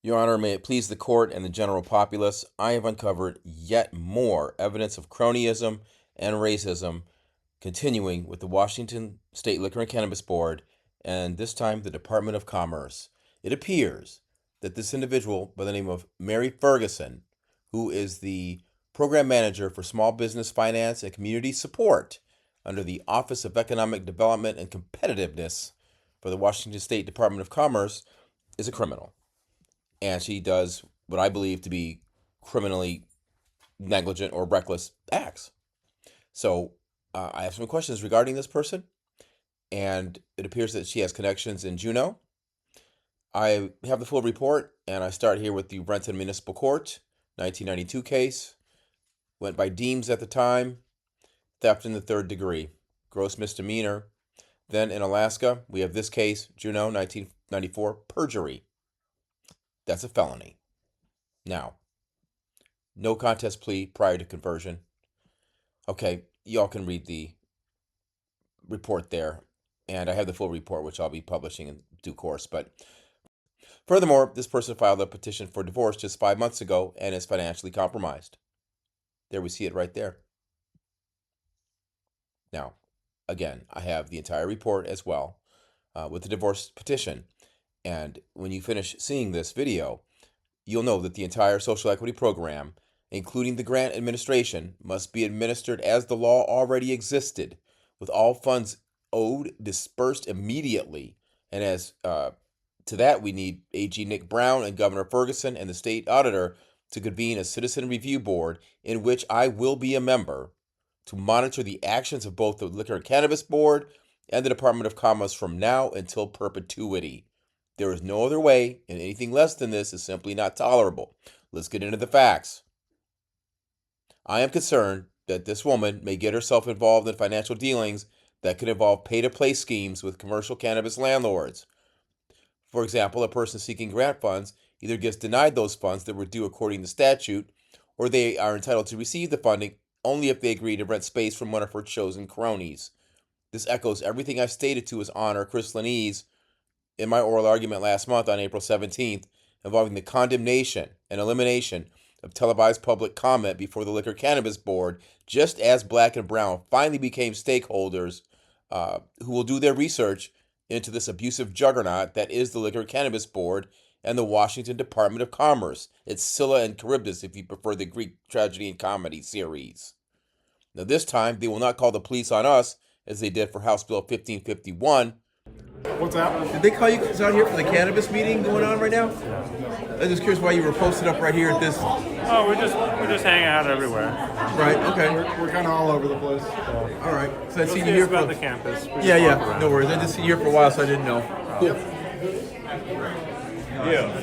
Your Honor, may it please the court and the general populace, I have uncovered yet more evidence of cronyism and racism continuing with the Washington State Liquor and Cannabis Board and this time the Department of Commerce. It appears that this individual by the name of Mary Ferguson, who is the program manager for small business finance and community support under the Office of Economic Development and Competitiveness for the Washington State Department of Commerce, is a criminal. And she does what I believe to be criminally negligent or reckless acts. So I have some questions regarding this person, and it appears that she has connections in Juneau. I have the full report, and I start here with the Renton Municipal Court, 1992 case. Went by Deems at the time, theft in the third degree, gross misdemeanor. Then in Alaska, we have this case, Juneau, 1994, perjury. That's a felony. Now, no contest plea prior to conversion. Okay, y'all can read the report there, and I have the full report, which I'll be publishing in due course. But furthermore, this person filed a petition for divorce just 5 months ago and is financially compromised. There we see it right there. Now, again, I have the entire report as well with the divorce petition. And when you finish seeing this video, you'll know that the entire social equity program, including the grant administration, must be administered as the law already existed, with all funds owed dispersed immediately. And as to that, we need AG Nick Brown and Governor Ferguson and the state auditor to convene a citizen review board in which I will be a member to monitor the actions of both the Liquor and Cannabis Board and the Department of Commerce from now until perpetuity. There is no other way, and anything less than this is simply not tolerable. Let's get into the facts. I am concerned that this woman may get herself involved in financial dealings that could involve pay-to-play schemes with commercial cannabis landlords. For example, a person seeking grant funds either gets denied those funds that were due according to statute, or they are entitled to receive the funding only if they agree to rent space from one of her chosen cronies. This echoes everything I stated to His Honor Chris Lanese in my oral argument last month on April 17th, involving the condemnation and elimination of televised public comment before the Liquor Cannabis Board, just as Black and Brown finally became stakeholders who will do their research into this abusive juggernaut that is the Liquor Cannabis Board and the Washington Department of Commerce. It's Scylla and Charybdis if you prefer the Greek tragedy and comedy series. Now this time, they will not call the police on us as they did for House Bill 1551. What's that? Did they call you out here for the cannabis meeting going on right now? I'm just curious why you were posted up right here at this. Oh, we're just hanging out everywhere. Right. Okay. We're kind of all over the place. All right. So I've seen you It's here about for. the campus. Yeah. No worries. I just seen you here for a while, so I didn't know. Cool. Yeah.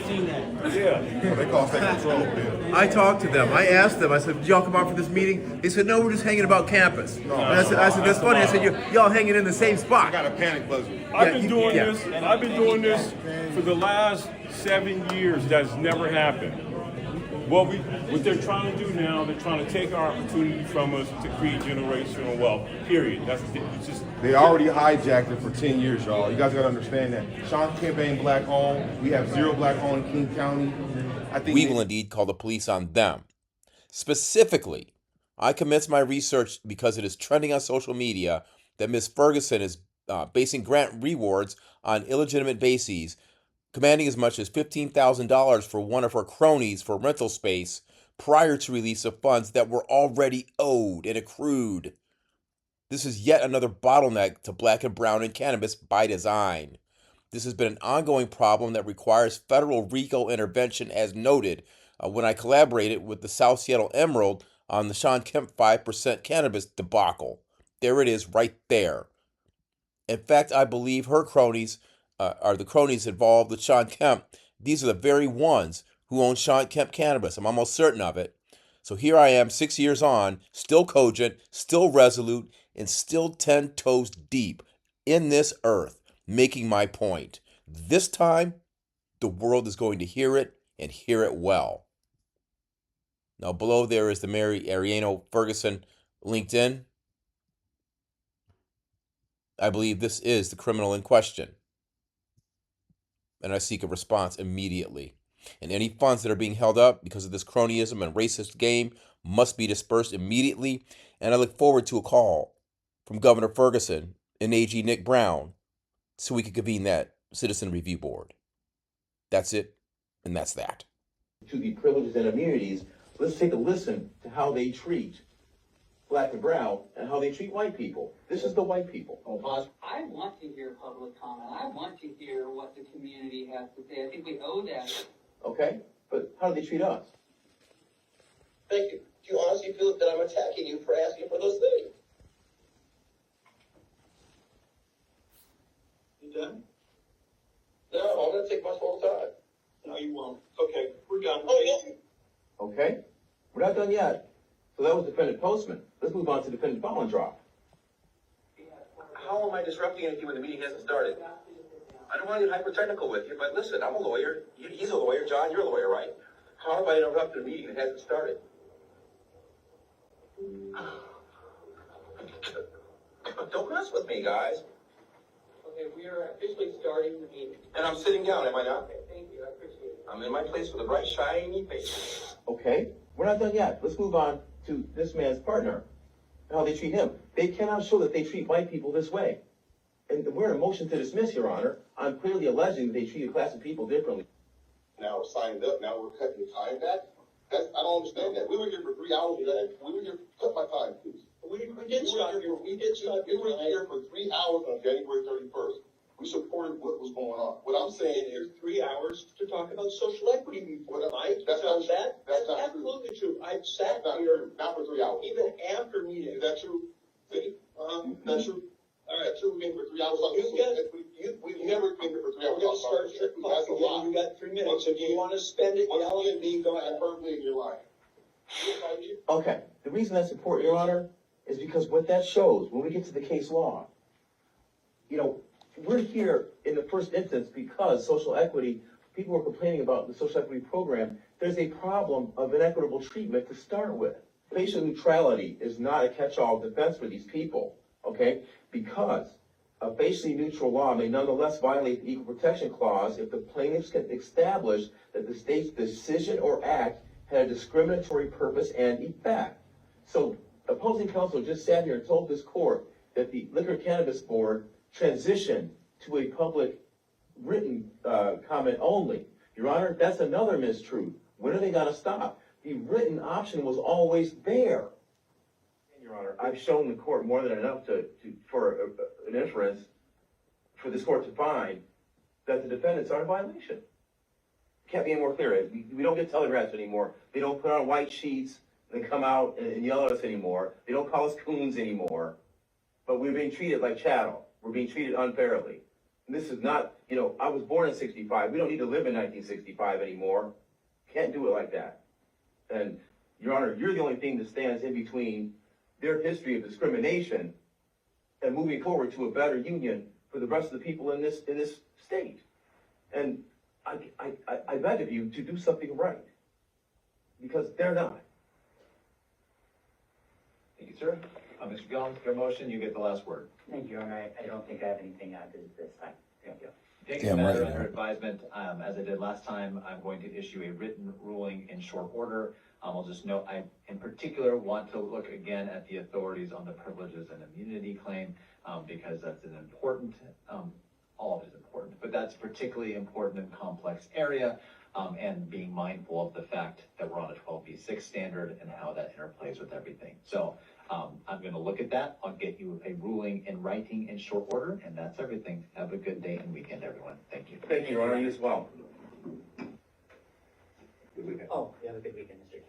They call state control bill. I talked to them. I asked them. I said, "Did y'all come out for this meeting?" They said, "No, we're just hanging about campus." And I said, "That's funny." I said, "Y'all hanging in the same I spot." got a panic buzzer. I've been doing this for the last 7 years. That's never happened. What they're trying to do now, they're trying to take our opportunity from us to create generational wealth. Period. It's just. They already hijacked it for 10 years, y'all. You guys gotta understand that. Sean Kemp ain't black owned. We have 0 black owned in King County. I think We will indeed call the police on them. Specifically, I commenced my research because it is trending on social media that Ms. Ferguson is basing grant rewards on illegitimate bases, commanding as much as $15,000 for one of her cronies for rental space prior to release of funds that were already owed and accrued. This is yet another bottleneck to Black and Brown and cannabis by design. This has been an ongoing problem that requires federal RICO intervention, as noted when I collaborated with the South Seattle Emerald on the Sean Kemp 5% cannabis debacle. There it is right there. In fact, I believe her cronies are the cronies involved with Sean Kemp. These are the very ones who own Sean Kemp Cannabis. I'm almost certain of it. So here I am 6 years on, still cogent, still resolute, and still 10 toes deep in this earth, making my point. This time, the world is going to hear it and hear it well. Now below there is the Mary Ariano Ferguson LinkedIn. I believe this is the criminal in question, and I seek a response immediately. And any funds that are being held up because of this cronyism and racist game must be dispersed immediately. And I look forward to a call from Governor Ferguson and AG Nick Brown so we can convene that citizen review board. That's it, and that's that. To the privileges and immunities, let's take a listen to how they treat black and brown and how they treat white people. This is the white people. I want to hear public comment. I want to hear what the community has to say. I think we owe that. Okay? But how do they treat us? Thank you. Do you honestly feel that I'm attacking you for asking for those things? You done? No, I'm going to take much more time. No, you won't. Okay, we're done. Oh, yeah. Okay? We're not done yet. So that was Defendant Postman. Let's move on to Defendant Bollendrop. How am I disrupting anything when the meeting hasn't started? I don't want to get hyper-technical with you, but listen, I'm a lawyer. He's a lawyer. John, you're a lawyer, right? How have I interrupted a meeting that hasn't started? Don't mess with me, guys. Okay, we are officially starting the meeting. And I'm sitting down, am I not? Okay, thank you. I appreciate it. I'm in my place with a bright, shiny face. Okay? We're not done yet. Let's move on to this man's partner and how they treat him. They cannot show that they treat white people this way. And we're in a motion to dismiss, Your Honor. I'm clearly alleging that they treat a class of people differently. Now we're signed up, now we're cutting the time back? I don't understand that. We were here for 3 hours today. We were here, cut my time, please. We did start here. We did start We were here for 3 hours on January 31st. We supported what was going on. What I'm saying is, 3 hours to talk about social equity before tonight. That's not true. That's That's not absolutely true. I've sat that's not here true. Not for 3 hours. even after meetings. Is that true? See? That's true. All right. That's true. We came for 3 hours on You got it. we never came here for 3 hours. We're gonna start your clock again. You got 3 minutes. If you want to spend it yelling at me, go ahead. Perfectly, you're lying. Okay, the reason that's important, Your Honor, is because what that shows, when we get to the case law, you know, we're here in the first instance because social equity, people were complaining about the social equity program, there's a problem of inequitable treatment to start with. Facial neutrality is not a catch-all defense for these people, okay? Because a facially neutral law may nonetheless violate the Equal Protection Clause if the plaintiffs can establish that the state's decision or act had a discriminatory purpose and effect. So opposing counsel just sat here and told this court that the Liquor Cannabis Board transitioned to a public written comment only. Your Honor, that's another mistruth. When are they gonna stop? The written option was always there. Your Honor, I've shown the court more than enough for an inference for this court to find that the defendants are in violation. Can't be any more clear. We don't get telegraphs anymore. They don't put on white sheets and come out and yell at us anymore. They don't call us coons anymore. But we're being treated like chattel. We're being treated unfairly. And this is not, you know, I was born in 65. We don't need to live in 1965 anymore. Can't do it like that. And, Your Honor, you're the only thing that stands in between their history of discrimination and moving forward to a better union for the rest of the people in this state. And I beg of you to do something right, because they're not. Thank you, sir. Mr. Gillum, your motion, you get the last word. Thank you, Your Honor. I don't think I have anything to add to this time. Thank you. Taking Yeah, the matter right, under yeah. advisement, as I did last time, I'm going to issue a written ruling in short order. I'll just note, I in particular want to look again at the authorities on the privileges and immunity claim, because that's an important, all of it is important, but that's particularly important and complex area, and being mindful of the fact that we're on a 12b6 standard and how that interplays with everything. So I'm going to look at that. I'll get you a ruling in writing in short order, and that's everything. Have a good day and weekend, everyone. Thank you. Thank you, Your Honor. You as well. Good weekend. Oh, you have a good weekend, Mr.